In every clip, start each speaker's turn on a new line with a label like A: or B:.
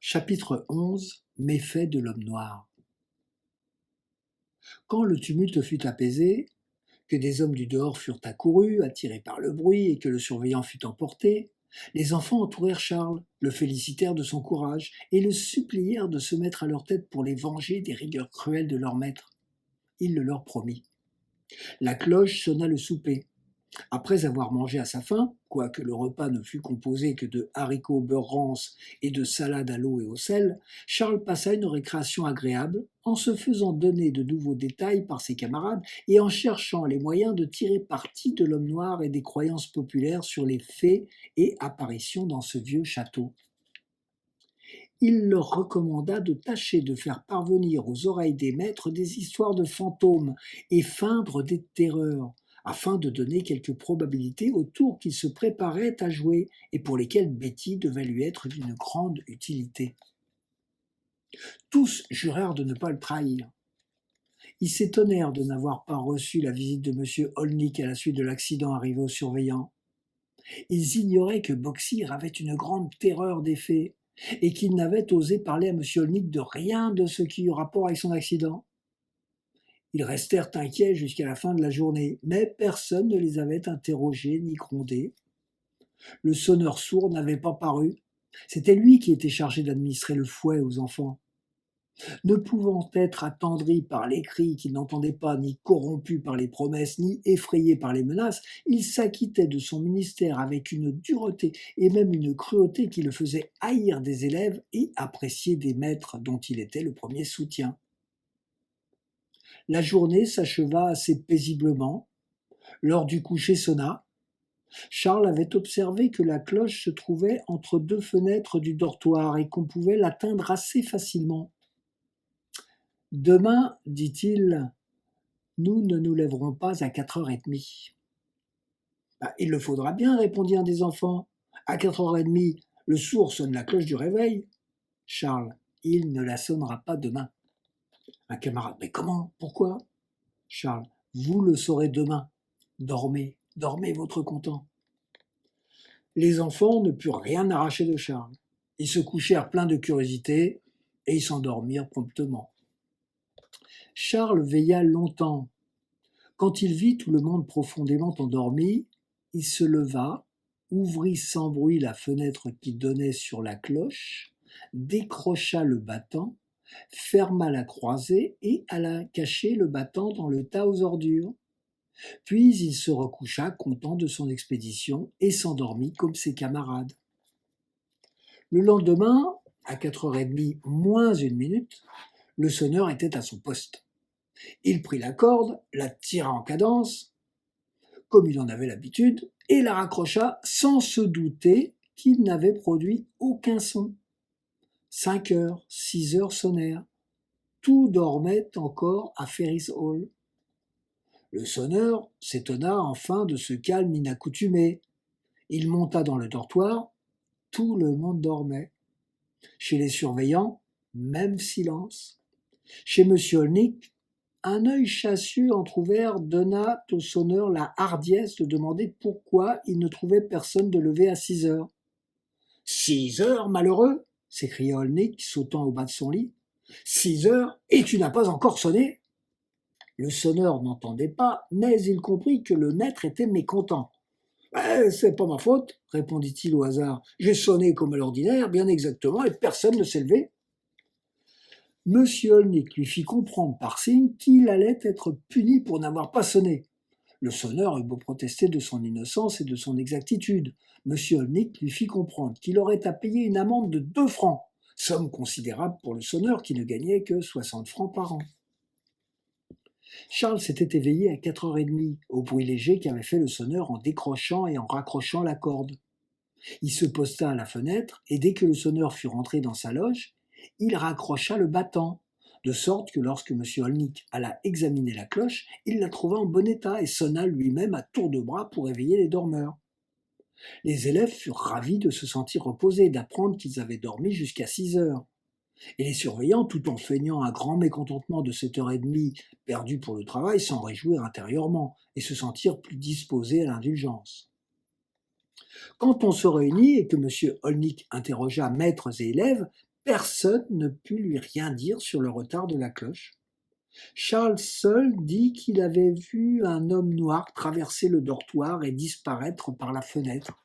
A: Chapitre 11. Méfaits de l'homme noir. Quand le tumulte fut apaisé, que des hommes du dehors furent accourus, attirés par le bruit, et que le surveillant fut emporté, les enfants entourèrent Charles, le félicitèrent de son courage, et le supplièrent de se mettre à leur tête pour les venger des rigueurs cruelles de leur maître. Il le leur promit. La cloche sonna le souper. Après avoir mangé à sa faim, quoique le repas ne fût composé que de haricots beurre rance et de salade à l'eau et au sel, Charles passa une récréation agréable en se faisant donner de nouveaux détails par ses camarades et en cherchant les moyens de tirer parti de l'homme noir et des croyances populaires sur les faits et apparitions dans ce vieux château. Il leur recommanda de tâcher de faire parvenir aux oreilles des maîtres des histoires de fantômes et feindre des terreurs, afin de donner quelques probabilités aux tours qu'il se préparait à jouer et pour lesquels Betty devait lui être d'une grande utilité. Tous jurèrent de ne pas le trahir. Ils s'étonnèrent de n'avoir pas reçu la visite de M. Holnick à la suite de l'accident arrivé aux surveillants. Ils ignoraient que Boxir avait une grande terreur des faits et qu'il n'avait osé parler à M. Holnick de rien de ce qui eut rapport avec son accident. Ils restèrent inquiets jusqu'à la fin de la journée, mais personne ne les avait interrogés ni grondés. Le sonneur sourd n'avait pas paru. C'était lui qui était chargé d'administrer le fouet aux enfants. Ne pouvant être attendri par les cris qu'il n'entendait pas, ni corrompu par les promesses, ni effrayé par les menaces, il s'acquittait de son ministère avec une dureté et même une cruauté qui le faisait haïr des élèves et apprécier des maîtres dont il était le premier soutien. La journée s'acheva assez paisiblement. L'heure du coucher sonna. Charles avait observé que la cloche se trouvait entre deux fenêtres du dortoir et qu'on pouvait l'atteindre assez facilement. « Demain, dit-il, nous ne nous lèverons pas à 4h30. Il le faudra bien, répondit un des enfants. À 4h30, le sourd sonne la cloche du réveil. Charles, il ne la sonnera pas demain. Un camarade, mais comment? Pourquoi? Charles, vous le saurez demain. Dormez, dormez votre content. Les enfants ne purent rien arracher de Charles. Ils se couchèrent pleins de curiosité et ils s'endormirent promptement. Charles veilla longtemps. Quand il vit tout le monde profondément endormi, il se leva, ouvrit sans bruit la fenêtre qui donnait sur la cloche, décrocha le battant, ferma la croisée et alla cacher le battant dans le tas aux ordures. Puis il se recoucha content de son expédition et s'endormit comme ses camarades. Le lendemain, à 4h30 moins une minute, le sonneur était à son poste. Il prit la corde, la tira en cadence, comme il en avait l'habitude, et la raccrocha sans se douter qu'il n'avait produit aucun son. 5h, 6h sonnèrent. Tout dormait encore à Ferris Hall. Le sonneur s'étonna enfin de ce calme inaccoutumé. Il monta dans le dortoir. Tout le monde dormait. Chez les surveillants, même silence. Chez M. Holnick, un œil chasseux entrouvert donna au sonneur la hardiesse de demander pourquoi il ne trouvait personne de lever à 6h. « 6h, malheureux !» s'écria Holnick, sautant au bas de son lit. « 6h, et tu n'as pas encore sonné !» Le sonneur n'entendait pas, mais il comprit que le maître était mécontent. « C'est pas ma faute, répondit-il au hasard. J'ai sonné comme à l'ordinaire, bien exactement, et personne ne s'est levé. Monsieur Holnick lui fit comprendre par signe qu'il allait être puni pour n'avoir pas sonné. Le sonneur eut beau protester de son innocence et de son exactitude. Monsieur Holnick lui fit comprendre qu'il aurait à payer une amende de 2 francs, somme considérable pour le sonneur qui ne gagnait que 60 francs par an. Charles s'était éveillé à 4h30, au bruit léger qu'avait fait le sonneur en décrochant et en raccrochant la corde. Il se posta à la fenêtre, et dès que le sonneur fut rentré dans sa loge, il raccrocha le battant, de sorte que lorsque M. Holnick alla examiner la cloche, il la trouva en bon état et sonna lui-même à tour de bras pour éveiller les dormeurs. Les élèves furent ravis de se sentir reposés et d'apprendre qu'ils avaient dormi jusqu'à 6h. Et les surveillants, tout en feignant un grand mécontentement de 7h30 perdue pour le travail, s'en réjouirent intérieurement et se sentirent plus disposés à l'indulgence. Quand on se réunit et que M. Holnick interrogea maîtres et élèves, Personne ne put lui rien dire sur le retard de la cloche. Charles seul dit qu'il avait vu un homme noir traverser le dortoir et disparaître par la fenêtre.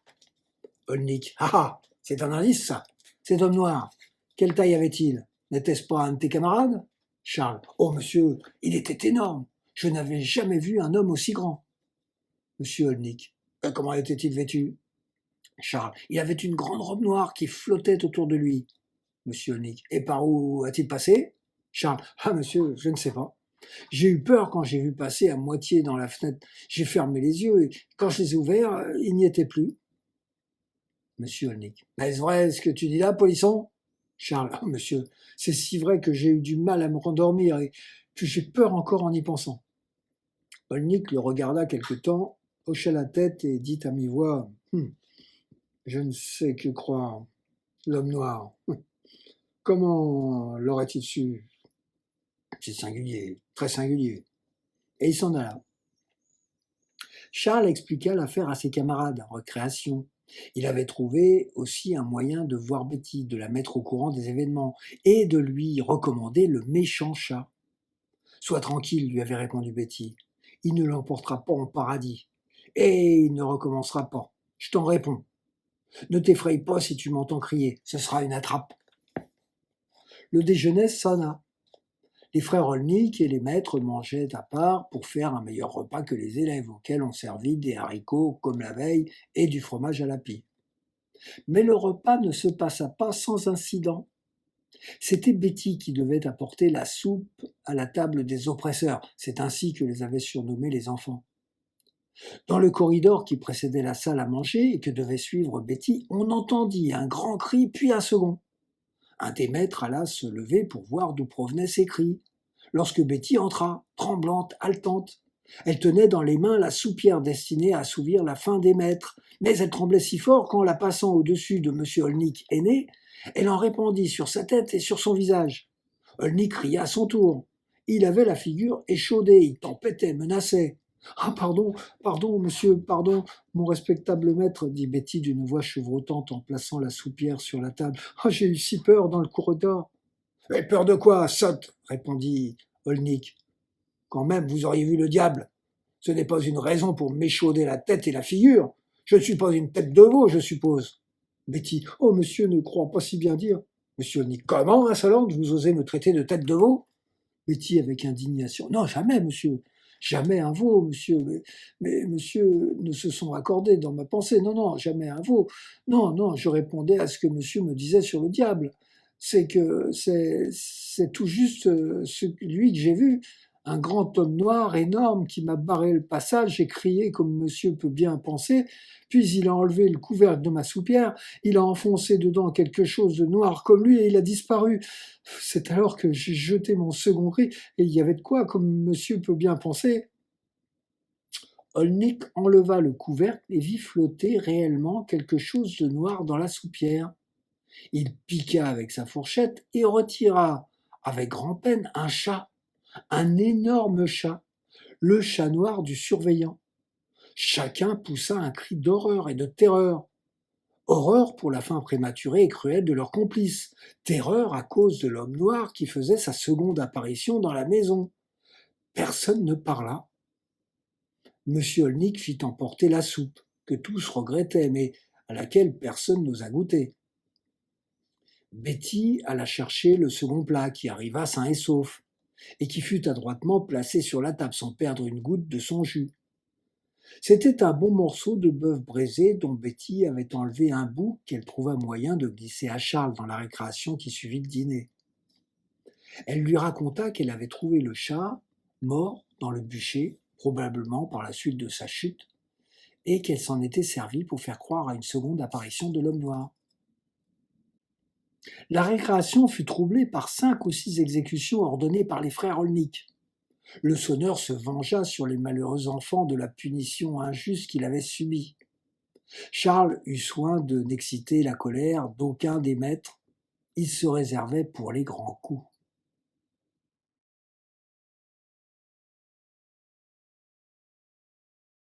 A: Olnik. Ah ah, c'est un indice, ça. Cet homme noir, quelle taille avait-il? N'était-ce pas un de tes camarades? Charles. Oh, monsieur, il était énorme. Je n'avais jamais vu un homme aussi grand. Monsieur Olnik. Comment était-il vêtu? Charles. Il avait une grande robe noire qui flottait autour de lui. Monsieur Olnik. Et par où a-t-il passé? Charles. Ah, monsieur, je ne sais pas. J'ai eu peur quand j'ai vu passer à moitié dans la fenêtre. J'ai fermé les yeux et quand je les ai ouverts, il n'y était plus. Monsieur Olnik. Est-ce vrai ce que tu dis là, Polisson? Charles. Oh, monsieur, c'est si vrai que j'ai eu du mal à me rendormir et que j'ai peur encore en y pensant. Olnik le regarda quelque temps, hocha la tête et dit à mi-voix Je ne sais que croire. L'homme noir. Comment l'aurait-il su? C'est singulier, très singulier. Et il s'en alla. Charles expliqua l'affaire à ses camarades en récréation. Il avait trouvé aussi un moyen de voir Betty, de la mettre au courant des événements et de lui recommander le méchant chat. Sois tranquille, lui avait répondu Betty. Il ne l'emportera pas en paradis. Et il ne recommencera pas. Je t'en réponds. Ne t'effraie pas si tu m'entends crier. Ce sera une attrape. Le déjeuner sonna. Les frères Olnik et les maîtres mangeaient à part pour faire un meilleur repas que les élèves, auxquels on servit des haricots comme la veille et du fromage à la pie. Mais le repas ne se passa pas sans incident. C'était Betty qui devait apporter la soupe à la table des oppresseurs, c'est ainsi que les avaient surnommés les enfants. Dans le corridor qui précédait la salle à manger et que devait suivre Betty, on entendit un grand cri puis un second. Un des maîtres alla se lever pour voir d'où provenaient ces cris. Lorsque Betty entra, tremblante, haletante, elle tenait dans les mains la soupière destinée à assouvir la faim des maîtres, mais elle tremblait si fort qu'en la passant au-dessus de M. Olnik aîné, elle en répandit sur sa tête et sur son visage. Olnik cria à son tour. Il avait la figure échaudée, il tempêtait, menaçait. Ah, pardon, monsieur, pardon, mon respectable maître, dit Betty d'une voix chevrotante en plaçant la soupière sur la table. Ah, j'ai eu si peur dans le corridor. Mais peur de quoi, sotte, répondit Olnik. Quand même, vous auriez vu le diable. Ce n'est pas une raison pour m'échauder la tête et la figure. Je ne suis pas une tête de veau, je suppose. Betty. Oh, monsieur, ne crois pas si bien dire. Monsieur Olnik. Comment, insolente, vous osez me traiter de tête de veau? Betty avec indignation. Non, jamais, monsieur. Jamais un veau, monsieur. Mais monsieur ne se sont accordés dans ma pensée. Non, non, jamais un veau. Non, non, je répondais à ce que monsieur me disait sur le diable. C'est que c'est tout juste celui que j'ai vu. Un grand homme noir énorme qui m'a barré le passage. J'ai crié comme monsieur peut bien penser. Puis il a enlevé le couvercle de ma soupière. Il a enfoncé dedans quelque chose de noir comme lui et il a disparu. C'est alors que j'ai jeté mon second cri, et il y avait de quoi, comme monsieur peut bien penser. Olnik enleva le couvercle et vit flotter réellement quelque chose de noir dans la soupière. Il piqua avec sa fourchette et retira, avec grand-peine, un chat, un énorme chat, le chat noir du surveillant. Chacun poussa un cri d'horreur et de terreur. Horreur pour la fin prématurée et cruelle de leur complice. Terreur à cause de l'homme noir qui faisait sa seconde apparition dans la maison. Personne ne parla. Monsieur Olnik fit emporter la soupe, que tous regrettaient, mais à laquelle personne n'osa goûter. Betty alla chercher le second plat, qui arriva sain et sauf, et qui fut adroitement placé sur la table sans perdre une goutte de son jus. C'était un bon morceau de bœuf braisé dont Betty avait enlevé un bout qu'elle trouva moyen de glisser à Charles dans la récréation qui suivit le dîner. Elle lui raconta qu'elle avait trouvé le chat mort dans le bûcher, probablement par la suite de sa chute, et qu'elle s'en était servie pour faire croire à une seconde apparition de l'homme noir. La récréation fut troublée par 5 ou 6 exécutions ordonnées par les frères Olnik. Le sonneur se vengea sur les malheureux enfants de la punition injuste qu'il avait subie. Charles eut soin de n'exciter la colère d'aucun des maîtres. Il se réservait pour les grands coups.